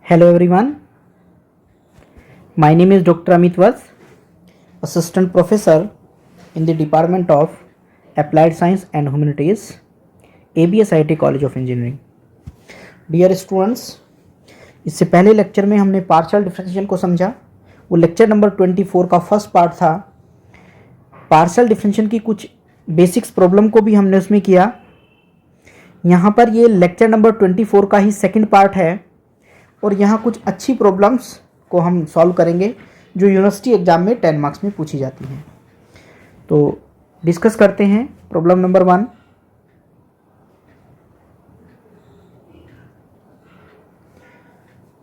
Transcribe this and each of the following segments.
Hello everyone, my name is Dr. Amit Vats, Assistant Professor in the Department of Applied Science and Humanities, ABSIT College of Engineering. Dear students, इससे पहले lecture में हमने partial differentiation को समझा। वो lecture number 24 का first part था। Partial differentiation की कुछ बेसिक्स प्रॉब्लम को भी हमने उसमें किया। यहाँ पर ये लेक्चर नंबर 24 का ही सेकंड पार्ट है और यहाँ कुछ अच्छी प्रॉब्लम्स को हम सॉल्व करेंगे जो यूनिवर्सिटी एग्जाम में 10 मार्क्स में पूछी जाती हैं। तो डिस्कस करते हैं problem number 1।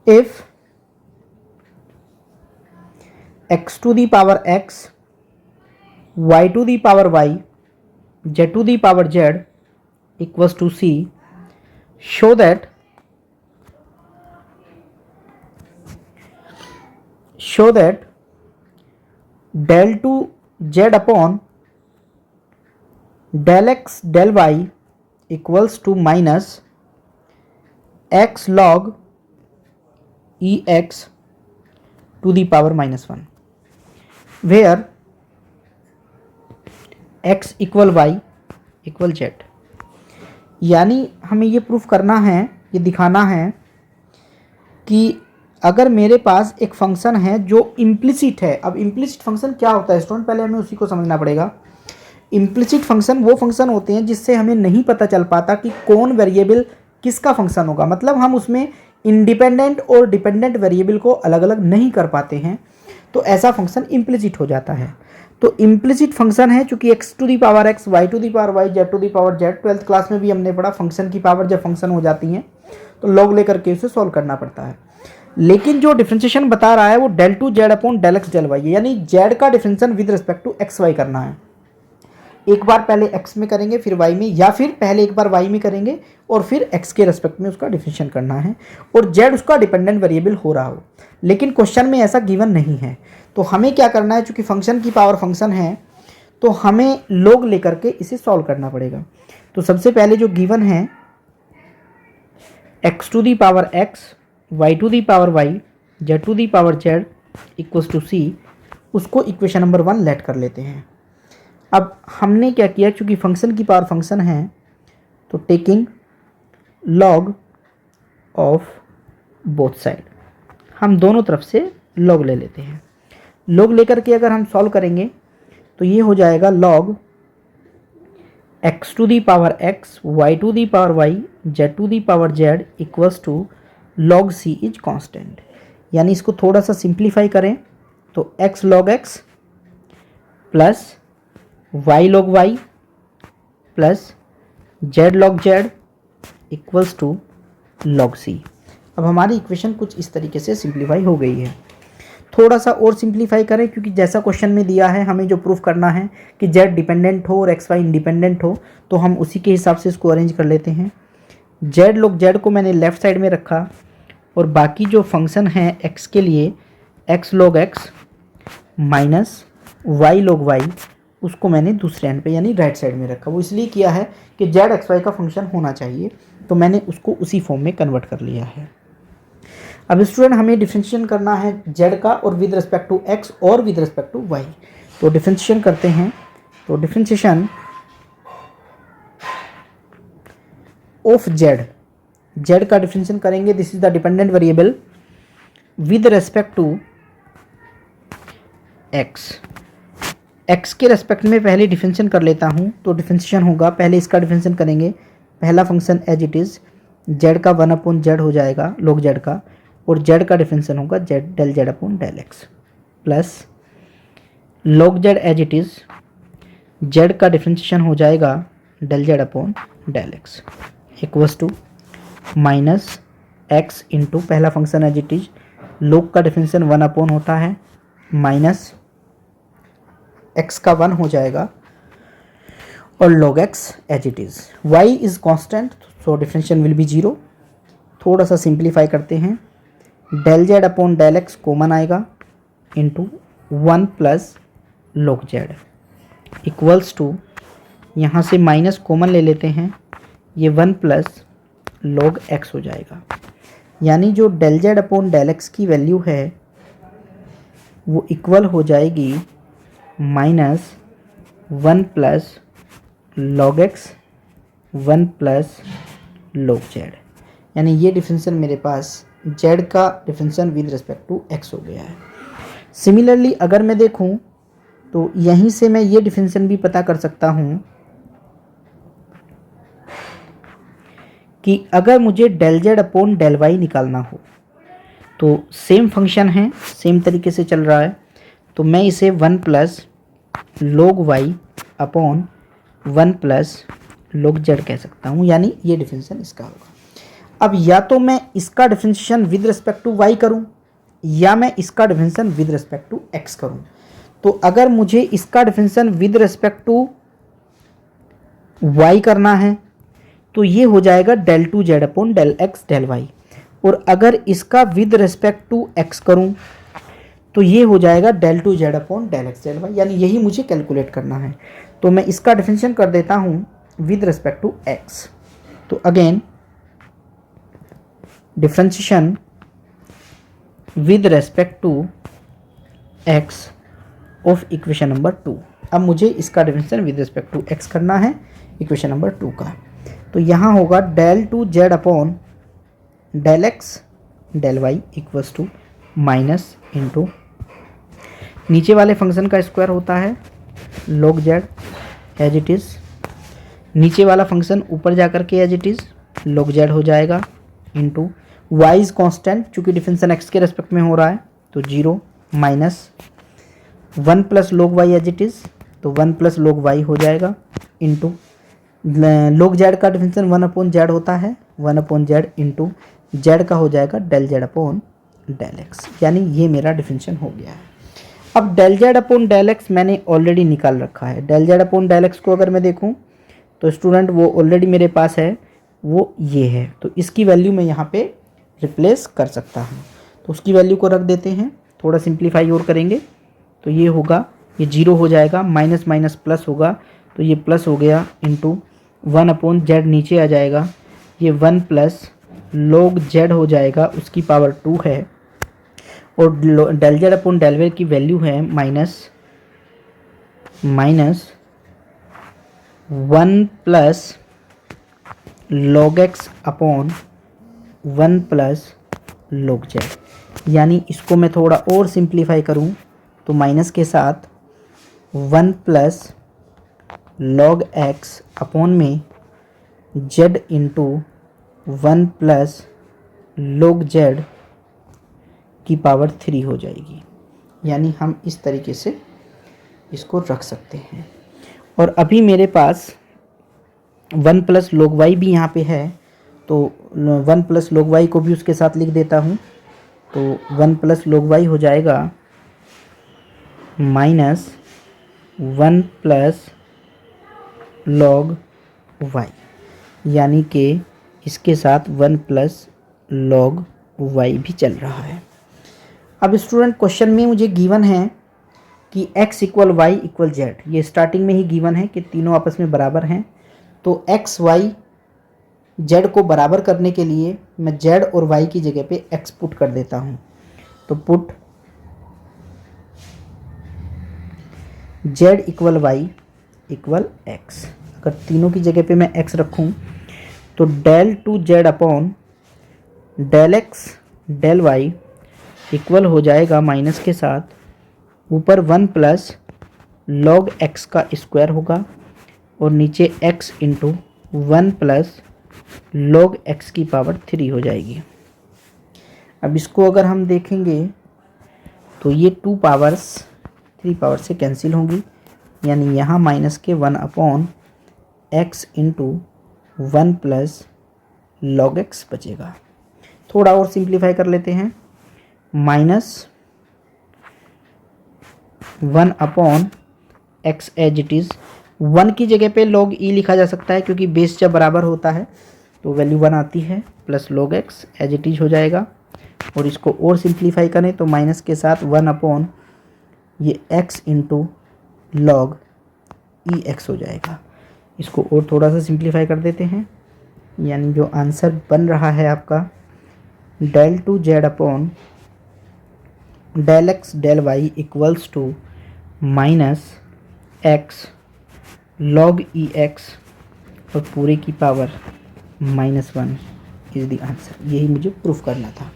If x to the power x, y to the power y, z to the power z equals to c, show that del to z upon del x del y equals to minus x log ex to the power minus 1, where x equal y equal z। यानी हमें ये proof करना है, ये दिखाना है कि अगर मेरे पास एक फंक्शन है जो इम्प्लिसिट है। अब इम्प्लिसिट फंक्शन क्या होता है स्टूडेंट, पहले हमें उसी को समझना पड़ेगा। इम्प्लिसिट फंक्शन वो फंक्शन होते हैं जिससे हमें नहीं पता चल पाता कि कौन वेरिएबल किसका फंक्शन होगा। मतलब हम उसमें इंडिपेंडेंट और डिपेंडेंट वेरिएबल को अलग अलग नहीं कर पाते हैं, तो ऐसा फंक्शन इम्प्लिसिट हो जाता है। तो इम्प्लिसिट फंक्शन है चूंकि x to the power x, y to the power y, z to the power z। 12th class में भी हमने पढ़ा फंक्शन की पावर जब फंक्शन हो जाती हैं तो लॉग लेकर के उसे सॉल्व करना पड़ता है। लेकिन जो डिफरेंशिएशन बता रहा है वो del to z upon del x del y है, यानी z का differentiation with respect to X Y करना है। एक बार पहले x में करेंगे फिर y में, या फिर पहले एक बार y में करेंगे और फिर x के रिस्पेक्ट में उसका डिफरेंशिएशन करना है और z उसका डिपेंडेंट वेरिएबल हो रहा हो। लेकिन क्वेश्चन में ऐसा गिवन नहीं है, तो हमें क्या करना है, चूंकि फंक्शन की पावर फंक्शन है तो हमें लॉग लेकर के इसे सॉल्व करना पड़ेगा। तो सबसे पहले जो गिवन है x to the power x, y to the power y, z to the power z equals to c, उसको इक्वेशन नंबर 1 लेट कर लेते हैं। अब हमने क्या किया, चूंकि फंक्शन की पावर फंक्शन है तो taking log of both side, हम दोनों तरफ से लॉग ले लेते हैं। लॉग लेकर के अगर हम सॉल्व करेंगे तो ये हो जाएगा log x to the power x, y to the power y, z to the power z equals to log c is constant. यानी इसको थोड़ा सा सिंप्लीफाई करें तो x log x प्लस y log y प्लस z log z equals to log c। अब हमारी इक्वेशन कुछ इस तरीके से सिंप्लीफाई हो गई है। थोड़ा सा और सिंप्लीफाई करें क्योंकि जैसा क्वेश्चन में दिया है हमें जो प्रूफ करना है कि z डिपेंडेंट हो और x y इंडिपेंडेंट हो, तो हम उसी के हिसाब से इसको अरेंज कर लेते हैं। z log z को मैंने लेफ़्ट साइड में रखा और बाकी जो फंक्शन है x के लिए x log x minus y log y उसको मैंने दूसरे एंड पे यानी राइट साइड में रखा। वो इसलिए किया है कि z x y का फंक्शन होना चाहिए, तो मैंने उसको उसी फॉर्म में कन्वर्ट कर लिया है। अब स्टूडेंट हमें डिफरेंशिएशन करना है z का और विद रिस्पेक्ट टू x और विद रिस्पेक्ट टू y। तो डिफरेंशिएशन करते हैं। तो डिफरेंशिएशन ऑफ z का डिफरेंशिएशन करेंगे। This is the dependent variable with respect to x के रेस्पेक्ट में पहले डिफरेंशिएशन कर लेता हूँ। तो डिफरेंशिएशन होगा, पहले इसका डिफरेंशिएशन करेंगे। पहला function as it is z का 1 अपॉन z हो जाएगा log z का, और z का डिफरेंशिएशन होगा z del z upon del x plus log z as it is z का डिफरेंशिएशन हो जाएगा del z upon del x equals to minus x into पहला function as it is log का differentiation 1 upon होता है minus x का 1 हो जाएगा और log x as it is. y is constant so differentiation will be 0। थोड़ा सा सिंप्लीफाई करते हैं। del z upon del x common आएगा into 1 plus log z equals to, यहाँ से माइनस कॉमन ले लेते हैं, ये 1 प्लस log x हो जाएगा। यानी जो del Z upon del X की वैल्यू है वो इक्वल हो जाएगी minus 1 plus log X 1 plus log z, यानी ये डिफरेंशियल मेरे पास z का differential with respect to x हो गया है। सिमिलरली अगर मैं देखूं तो यहीं से मैं ये डिफरेंशियल भी पता कर सकता हूं कि अगर मुझे del Z upon del Y निकालना हो तो सेम फंक्शन है, सेम तरीके से चल रहा है, तो मैं इसे 1 plus log Y upon 1 plus log z कह सकता हूँ, यानी ये डिफरेंशियल इसका होगा। अब या तो मैं इसका differentiation with respect to y करूँ या मैं इसका differentiation with respect to x करूँ। तो अगर मुझे इसका differentiation with respect to y करना है तो ये हो जाएगा del to Z upon del x del Y, और अगर इसका विद रिस्पेक्ट टू x करूँ तो ये हो जाएगा del to Z upon del x del Y, यानी यही मुझे कैलकुलेट करना है। तो मैं इसका डिफरेंशिएशन कर देता हूँ विद रिस्पेक्ट टू x। तो again differentiation with respect to x of equation number 2। अब मुझे इसका differentiation with respect to x करना है इक्वेशन नंबर 2 का। तो यहाँ होगा del to Z upon del x del y equals to minus into नीचे वाले फंक्शन का स्क्वायर होता है log z as it is, नीचे वाला फंक्शन ऊपर जाकर के as it is log z हो जाएगा इंटू y इज कॉन्स्टेंट, चूँकि डिफरेंशियल x के रेस्पेक्ट में हो रहा है तो 0 minus 1 plus log y as it is, तो 1 प्लस log y हो जाएगा इंटू log z का डिफरेंशियल 1 अपॉन z होता है, 1 अपॉन z इंटू z का हो जाएगा del z upon del x, यानी ये मेरा डिफरेंशियल हो गया है। अब del z upon del x मैंने ऑलरेडी निकाल रखा है। Del z upon del x को अगर मैं देखूं तो स्टूडेंट वो ऑलरेडी मेरे पास है, वो ये है, तो इसकी वैल्यू मैं यहाँ पे रिप्लेस कर सकता हूँ। तो उसकी वैल्यू को रख देते हैं, थोड़ा सिंप्लीफाई और करेंगे तो ये होगा, ये 0 हो जाएगा, माइनस माइनस प्लस होगा तो ये प्लस हो गया इंटू 1 अपॉन जेड नीचे आ जाएगा, ये 1 प्लस log z हो जाएगा, उसकी पावर 2 है, और del Z upon del y की वैल्यू है minus 1 plus log x upon 1 plus log z, यानी इसको मैं थोड़ा और सिंप्लीफाई करूं तो माइनस के साथ 1 प्लस log x अपॉन में z into 1 plus log z की पावर 3 हो जाएगी, यानी हम इस तरीके से इसको रख सकते हैं। और अभी मेरे पास 1 प्लस log y भी यहाँ पे है, तो 1 प्लस log y को भी उसके साथ लिख देता हूँ, तो 1 प्लस log y हो जाएगा माइनस 1 प्लस log y, यानी कि इसके साथ 1 प्लस log y भी चल रहा है। अब स्टूडेंट क्वेश्चन में मुझे गिवन है कि x equal y equal z, ये स्टार्टिंग में ही गिवन है कि तीनों आपस में बराबर हैं, तो x y z को बराबर करने के लिए मैं z और y की जगह पे x पुट कर देता हूँ। तो put z equal y equal x, अगर तीनों की जगह पे मैं x रखूँ तो del to Z upon del x del y equal हो जाएगा माइनस के साथ ऊपर 1 प्लस log x का स्क्वायर होगा और नीचे x into 1 plus log x की पावर 3 हो जाएगी। अब इसको अगर हम देखेंगे तो ये 2 पावर्स 3 पावर से कैंसिल होंगी, यानी यहाँ माइनस के 1 upon x into 1 plus log x बचेगा। थोड़ा और सिंप्लीफाई कर लेते हैं, minus 1 upon x as it is, 1 की जगह पे log e लिखा जा सकता है क्योंकि बेस जब बराबर होता है तो वैल्यू 1 आती है, plus log x as it is हो जाएगा। और इसको और सिंप्लीफाई करें तो माइनस के साथ 1 अपॉन ये x इंटू log ई एक्स हो जाएगा। इसको और थोड़ा सा सिंप्लीफाई कर देते हैं, यानी जो आंसर बन रहा है आपका del to Z upon del x del y equals to minus x log e x और पूरे की पावर -1 इज़ द आंसर। यही मुझे प्रूफ करना था।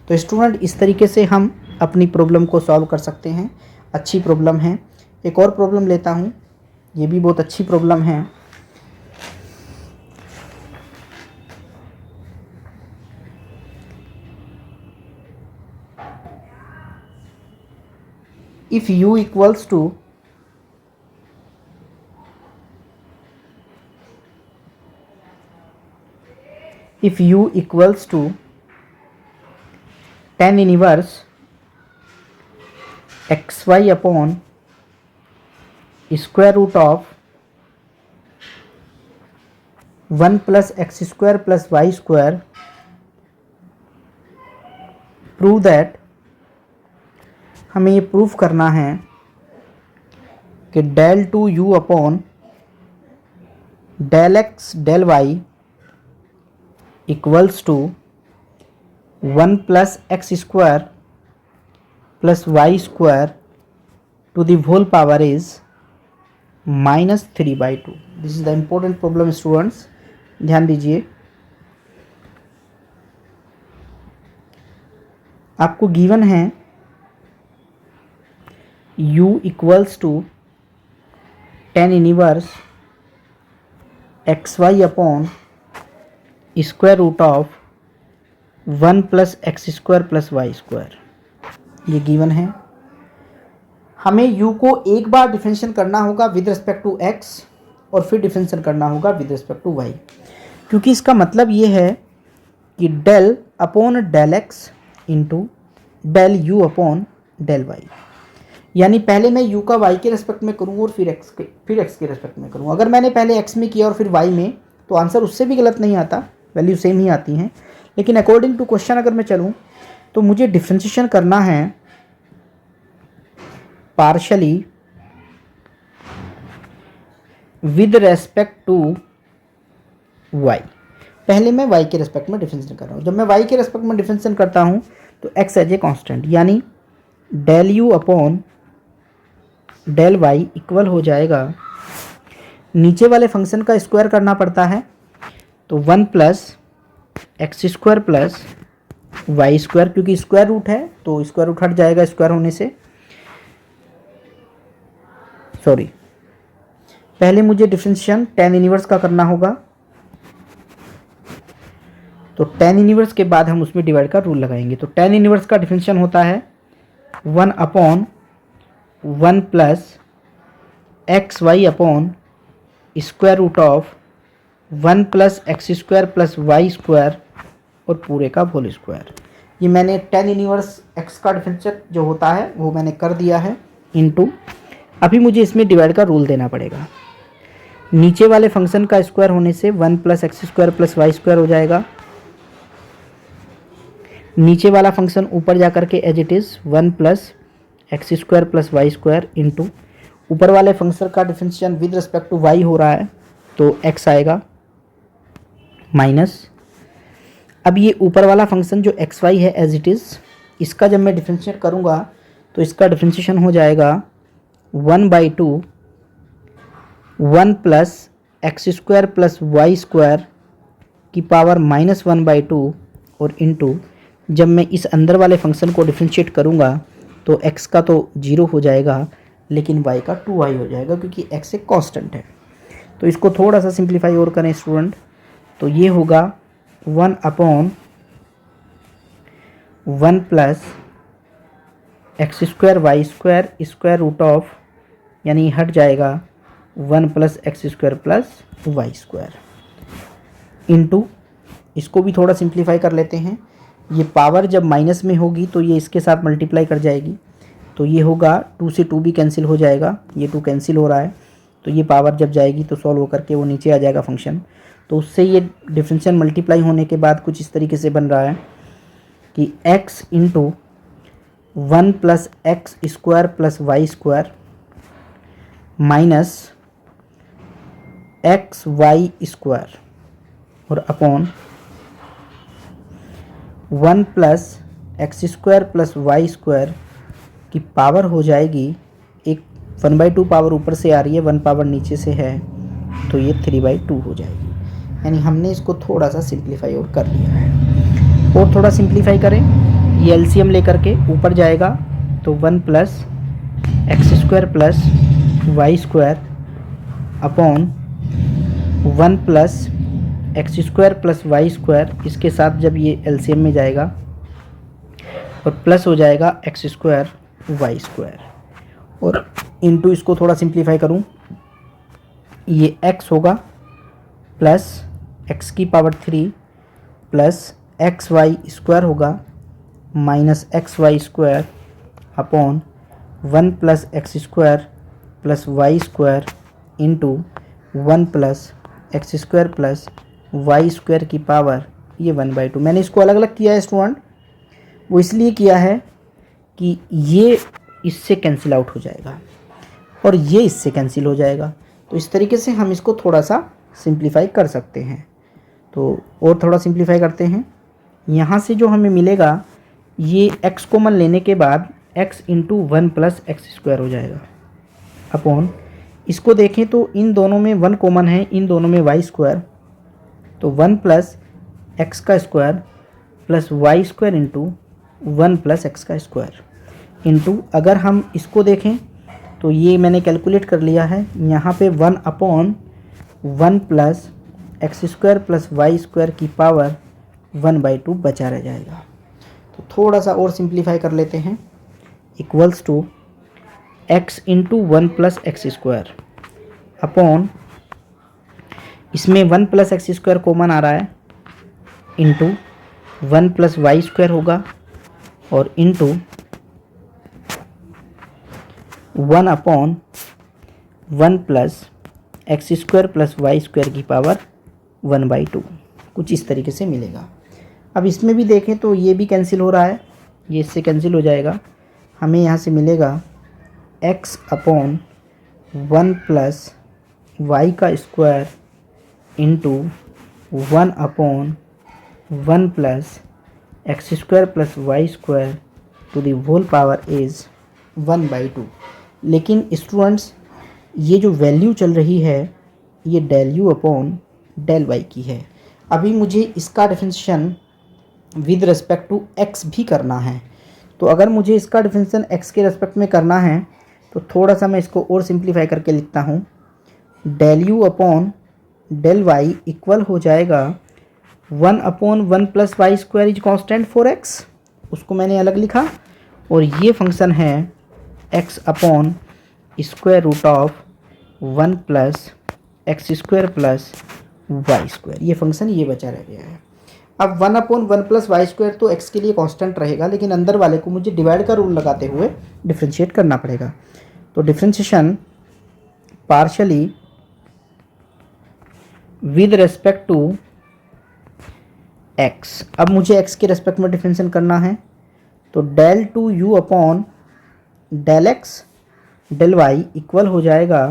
तो स्टूडेंट, इस तरीके से हम अपनी प्रॉब्लम को सॉल्व कर सकते हैं। अच्छी प्रॉब्लम है। एक और प्रॉब्लम लेता हूँ, ये भी बहुत अच्छी प्रॉब्लम है। If u equals to tan inverse xy upon square root of 1 plus x square plus y square, prove that, हमें ये प्रूफ करना है कि del two u upon del x del y equals to 1 plus x square plus y square to the whole power is -3/2। This is the important problem students, ध्यान दीजिए। आपको given है u equals to tan inverse xy upon square root of 1 plus x square plus y square, ये given है। हमें u को एक बार differentiate करना होगा विद रिस्पेक्ट टू x और फिर डिफरेंशिएट करना होगा विद रिस्पेक्ट टू y, क्योंकि इसका मतलब ये है कि del upon del x into del u upon del y, यानी पहले मैं u का y के रेस्पेक्ट में करूँ और फिर x के रेस्पेक्ट में करूँ। अगर मैंने पहले x में किया और फिर y में, तो आंसर उससे भी गलत नहीं आता, वैल्यू सेम ही आती हैं। लेकिन अकॉर्डिंग टू क्वेश्चन अगर मैं चलूँ तो मुझे डिफ्रेंशिएशन करना है partially with respect to y। पहले मैं y के रेस्पेक्ट में डिफरेंशिएट कर रहा हूँ। जब मैं y के रेस्पेक्ट में डिफरेंशिएट करता हूँ तो x एज ए कांस्टेंट, यानी del u upon del y equal हो जाएगा, नीचे वाले फंक्शन का स्क्वायर करना पड़ता है, तो 1 plus x square plus y square, क्योंकि स्क्वायर रूट है तो स्क्वायर रूट हट जाएगा स्क्वायर होने से। सॉरी, पहले मुझे डिफरेंशिएशन tan इनवर्स का करना होगा, तो tan इनवर्स के बाद हम उसमें डिवाइड का रूल लगाएंगे। तो tan इनवर्स का डिफरेंशिएशन होता है 1 upon 1 plus x y upon square root of 1 plus x square plus y square और पूरे का होल स्क्वायर। ये मैंने tan इनवर्स x का डिफरेंशिएट जो होता है वो मैंने कर दिया है इनटू, अभी मुझे इसमें डिवाइड का रूल देना पड़ेगा। नीचे वाले फंक्शन का स्क्वायर होने से 1 plus x square plus y square हो जाएगा, नीचे वाला फंक्शन ऊपर जा करके as it is 1 plus x square plus y square into ऊपर वाले फंक्शन का differentiation with respect to y हो रहा है तो x आएगा माइनस। अब ये ऊपर वाला फंक्शन जो एक्स वाई है एज इट इज़, इसका जब मैं डिफरेंशिएट करूँगा तो इसका डिफरेंशिएशन हो जाएगा 1/2 1 plus x square plus y square की पावर -1/2 और इंटू जब मैं इस अंदर वाले फंक्शन को डिफरेंशिएट करूँगा तो x का तो 0 हो जाएगा लेकिन y का 2y हो जाएगा, क्योंकि x एक कांस्टेंट है। तो इसको थोड़ा सा सिंप्लीफाई और करें स्टूडेंट, तो ये होगा 1 upon 1 plus x square y square square root of, यानी हट जाएगा 1 plus x square plus y square into, इसको भी थोड़ा सिंप्लीफाई कर लेते हैं। ये पावर जब माइनस में होगी तो ये इसके साथ मल्टीप्लाई कर जाएगी, तो ये होगा 2 से 2 भी कैंसिल हो जाएगा, ये 2 कैंसिल हो रहा है, तो ये पावर जब जाएगी तो सॉल्व होकर के वो नीचे आ जाएगा फंक्शन। तो उससे ये डिफरेंशियल मल्टीप्लाई होने के बाद कुछ इस तरीके से बन रहा है कि x into 1 plus x square plus y square minus x y square और upon 1 plus x square plus y square की पावर हो जाएगी, एक 1/2 पावर ऊपर से आ रही है, 1 पावर नीचे से है, तो ये 3/2 हो जाएगी। यानी हमने इसको थोड़ा सा सिंप्लीफाई और कर लिया है। और थोड़ा सिंप्लीफाई करें, ये एलसीएम लेकर के ऊपर जाएगा तो 1 plus x square plus y square upon 1 plus x square plus y square, इसके साथ जब ये एलसीएम में जाएगा और प्लस हो जाएगा एक्स स्क्वायर वाई स्क्वायर, और इनटू इसको थोड़ा सिंप्लीफाई करूं, ये x होगा प्लस x की power 3 plus x y square होगा minus x y square upon 1 plus x square plus y square into 1 plus x square plus y square की power ये 1/2। मैंने इसको अलग अलग किया है स्टूडेंट, वो इसलिए किया है कि ये इससे कैंसिल आउट हो जाएगा और ये इससे कैंसिल हो जाएगा, तो इस तरीके से हम इसको थोड़ा सा सिंप्लीफाई कर सकते हैं। तो और थोड़ा सिंप्लीफाई करते हैं, यहाँ से जो हमें मिलेगा ये x कॉमन लेने के बाद x into 1 plus x square हो जाएगा अपॉन, इसको देखें तो इन दोनों में 1 कॉमन है, इन दोनों में वाई स्क्वायर, तो 1 प्लस एक्स का square plus y square into 1 plus x का स्क्वायर इंटू, अगर हम इसको देखें तो ये मैंने कैलकुलेट कर लिया है, यहाँ पे 1 upon 1 plus x square plus y square की पावर 1/2 बचा रह जाएगा। तो थोड़ा सा और सिंप्लीफाई कर लेते हैं, equals to x into 1 plus x square upon, इसमें 1 प्लस एक्स स्क्वायर कॉमन आ रहा है, इंटू 1 प्लस वाई स्क्वायर होगा और into 1 upon 1 plus x square plus y square की पावर 1/2, कुछ इस तरीके से मिलेगा। अब इसमें भी देखें तो ये भी कैंसिल हो रहा है, ये इससे कैंसिल हो जाएगा, हमें यहाँ से मिलेगा x अपॉन 1 प्लस वाई का square into 1 upon 1 plus x square plus y square to the whole power is 1/2। लेकिन स्टूडेंट्स ये जो वैल्यू चल रही है ये del u upon del y की है। अभी मुझे इसका differentiation with respect to x भी करना है, तो अगर मुझे इसका डिफरेंशिएशन x के रिस्पेक्ट में करना है तो थोड़ा सा मैं इसको और सिंप्लीफाई करके लिखता हूँ, del u upon del y equal हो जाएगा 1 upon 1 plus y square is constant for x, उसको मैंने अलग लिखा, और ये फंक्शन है x upon square root of 1 plus x square plus y square, ये फंक्शन ये बचा रह गया है। अब 1 अपॉन 1 प्लस वाई स्क्वायर तो x के लिए कांस्टेंट रहेगा, लेकिन अंदर वाले को मुझे डिवाइड का रूल लगाते हुए डिफ्रेंशिएट करना पड़ेगा। तो differentiation partially with respect to x, अब मुझे x के रेस्पेक्ट में डिफ्रेंशिएशन करना है, तो del two u upon del x del y equal हो जाएगा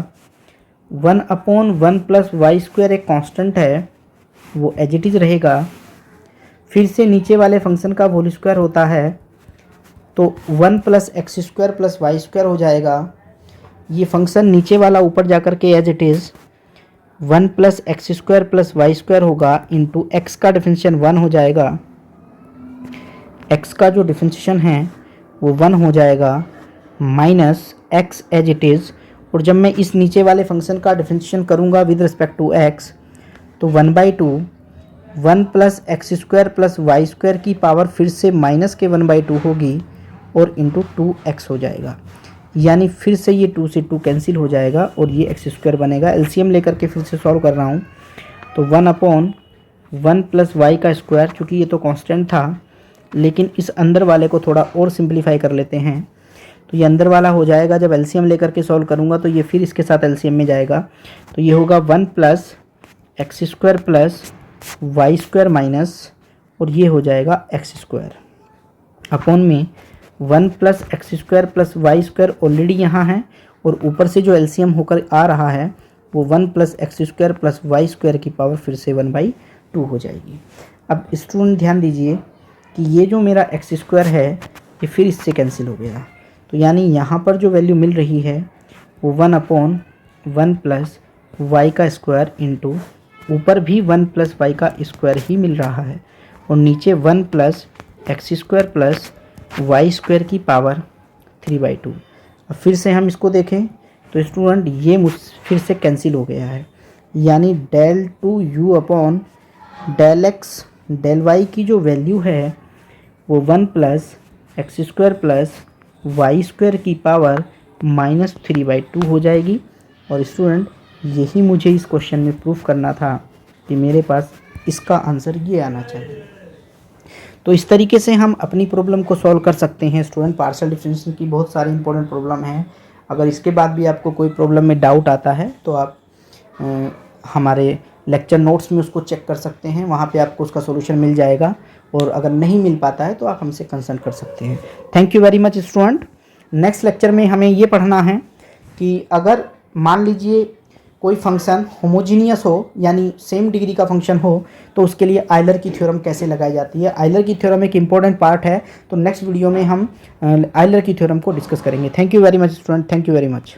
1 अपॉन 1 प्लस वाई स्क्वायर, एक कांस्टेंट है वो एज इट इज़ रहेगा, फिर से नीचे वाले फंक्शन का होल स्क्वायर होता है तो 1 plus x square plus y square हो जाएगा, ये फंक्शन नीचे वाला ऊपर जाकर के as it is 1 plus x square plus y square होगा, इंटू एक्स का डिफरेंशिएशन 1 हो जाएगा, एक्स का जो डिफरेंशिएशन है वो 1 हो जाएगा minus x as it is, और जब मैं इस नीचे वाले फंक्शन का डिफरेंशिएशन करूँगा विद रिस्पेक्ट टू एक्स तो 1/2 1 plus x square plus y square की पावर फिर से माइनस के 1/2 होगी और इंटू 2x हो जाएगा, यानी फिर से ये 2 से 2 कैंसिल हो जाएगा और ये एक्स स्क्वायर बनेगा। एलसीएम लेकर के फिर से सॉल्व कर रहा हूँ, तो 1 अपॉन 1 प्लस वाई का स्क्वायर, चूँकि ये तो कांस्टेंट था, लेकिन इस अंदर वाले को थोड़ा और सिंप्लीफाई कर लेते हैं, तो ये अंदर वाला हो जाएगा, जब एलसीएम लेकर के सॉल्व करूँगा तो ये फिर इसके साथ एलसीएम में जाएगा, तो ये होगा 1 plus x square plus y square minus, और ये हो जाएगा एक्स स्क्वायर अपॉन में 1 plus x square plus y square already यहाँ है, और ऊपर से जो एलसीएम होकर आ रहा है वो 1 plus x square plus y square की पावर फिर से 1/2 हो जाएगी। अब स्टूडेंट ध्यान दीजिए, कि ये जो मेरा एक्स स्क्वायर है ये फिर इससे कैंसिल हो गया। तो यानी यहाँ पर जो वैल्यू मिल रही है वो 1/1 प्लस वाई का स्क्वायर इंटू ऊपर भी 1 प्लस वाई का स्क्वायर ही मिल रहा है और नीचे 1 plus x square plus y square की पावर 3/2। अब फिर से हम इसको देखें तो स्टूडेंट ये फिर से कैंसिल हो गया है, यानी del two u upon del x del y की जो वैल्यू है वो 1 plus x square plus y square की पावर -3/2 हो जाएगी। और स्टूडेंट यही मुझे इस क्वेश्चन में प्रूफ करना था कि मेरे पास इसका आंसर ये आना चाहिए। तो इस तरीके से हम अपनी प्रॉब्लम को सॉल्व कर सकते हैं स्टूडेंट। पार्शियल डिफरेंशियल की बहुत सारी इंपॉर्टेंट प्रॉब्लम हैं। अगर इसके बाद भी आपको कोई प्रॉब्लम में डाउट आता है तो आप हमारे लेक्चर नोट्स में उसको चेक कर सकते हैं, वहाँ पे आपको उसका सॉल्यूशन मिल जाएगा। और अगर नहीं मिल पाता है तो आप हमसे कंसल्ट कर सकते हैं। Thank you very much student. Next lecture में हमें ये पढ़ना है कि अगर मान लीजिए कोई फंक्शन होमोजीनियस हो यानी सेम डिग्री का फंक्शन हो तो उसके लिए आयलर की थ्योरम कैसे लगाई जाती है। आयलर की थ्योरम एक इंपॉर्टेंट पार्ट है, तो नेक्स्ट वीडियो में हम आयलर की थ्योरम को डिस्कस करेंगे। Thank you very much student, thank you very much.